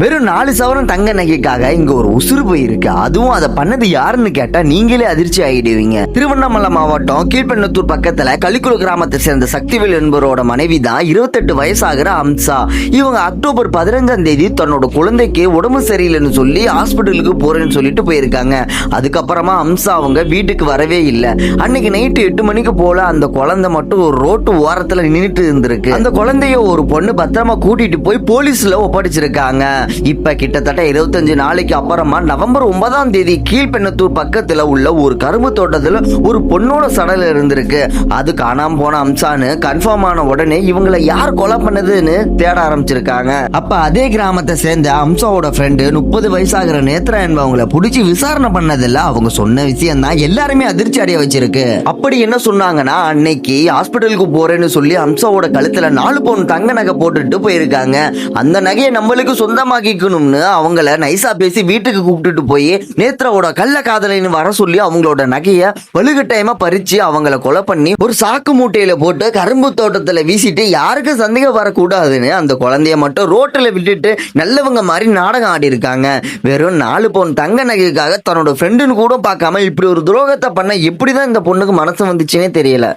வெறும் 4 சவரன் தங்க நகைக்காக இங்க ஒரு உசுறு போயிருக்கு. அதுவும் அதை பண்ணது யாருன்னு கேட்டா நீங்களே அதிர்ச்சி ஆகிடுவீங்க. திருவண்ணாமலை மாவட்டம் கீழ்பெண்ணத்தூர் பக்கத்துல கலிக்குள கிராமத்தை சேர்ந்த சக்திவேல் என்பவரோட மனைவி தான் 28 வயசாகிற அம்சா. இவங்க அக்டோபர் 15ஆம் தேதி தன்னோட குழந்தைக்கு உடம்பு சரியில்லைன்னு சொல்லி ஹாஸ்பிட்டலுக்கு போறேன்னு சொல்லிட்டு போயிருக்காங்க. அதுக்கப்புறமா அம்சா அவங்க வீட்டுக்கு வரவே இல்லை. அன்னைக்கு நைட்டு 8 மணிக்கு போல அந்த குழந்தை மட்டும் ஒரு ரோட்டு ஓரத்துல நின்றுட்டு இருந்திருக்கு. அந்த குழந்தைய ஒரு பொண்ணு பத்திரமா கூட்டிட்டு போய் போலீஸ்ல ஒப்படைச்சிருக்காங்க. இப்ப கிட்டத்தட்ட 25 நாளைக்கு அப்புறமா நவம்பர் 9ஆம் தேதி கீழ்பெண்ணத்தூர் பக்கத்துல உள்ள ஒரு கரும்பு தோட்டத்துல ஒரு பொண்ணோட சடல் இருந்திருக்கு. அது காணாம போன அம்சான்னு கன்ஃபார்ம் ஆன உடனே இவங்களை யார் கொலை பண்ணதுன்னு தேட ஆரம்பிச்சிருக்காங்க. அப்ப அதே கிராமத்தை சேர்ந்த அம்சாவோட ஃப்ரெண்டு 30 வயசாகிற நேத்ரா என்பவங்களை பிடிச்சி விசாரணை பண்ணதில்ல. அவங்க சொன்ன விஷயம் தான் எல்லாருமே அதிர்ச்சி அடைய வச்சிருக்கு. அப்படி என்ன சொன்னாங்கன்னா, அன்னைக்கு ஹாஸ்பிட்டலுக்கு போறேன்னு சொல்லி அம்சாவோட கழுத்துல 4 பவுன் தங்க நகை போட்டுட்டு போயிருக்காங்க. அந்த நகையை நம்மளுக்கு சொந்தமாக்கிக்கணும்னு அவங்கள நைசா பேசி வீட்டுக்கு கூப்பிட்டுட்டு போய் நேத்ராவோட கள்ள காதலின்னு வர சொல்லி அவங்களோட நகைய வலுக்கட்டாயமா பறிச்சு அவங்கள கொலை பண்ணி ஒரு சாக்கு மூட்டையில போட்டு கரும்பு தோட்டத்துல வீசிட்டு யாருக்கும் சந்தேகம் வரக்கூடாதுன்னு அந்த குழந்தைய மட்டும் ரோட்டில் விட்டுட்டு நல்லவங்க மாதிரி நாடகம் ஆடி இருக்காங்க. வெறும் 4 பவுன் தங்க நகைக்காக தன்னோட ஃப்ரெண்டுன்னு கூட பார்க்காம இப்படி ஒரு துரோகத்தை பண்ண எப்படிதான் இந்த பொண்ணுக்கு மனசு வந்துச்சுன்னே தெரியல.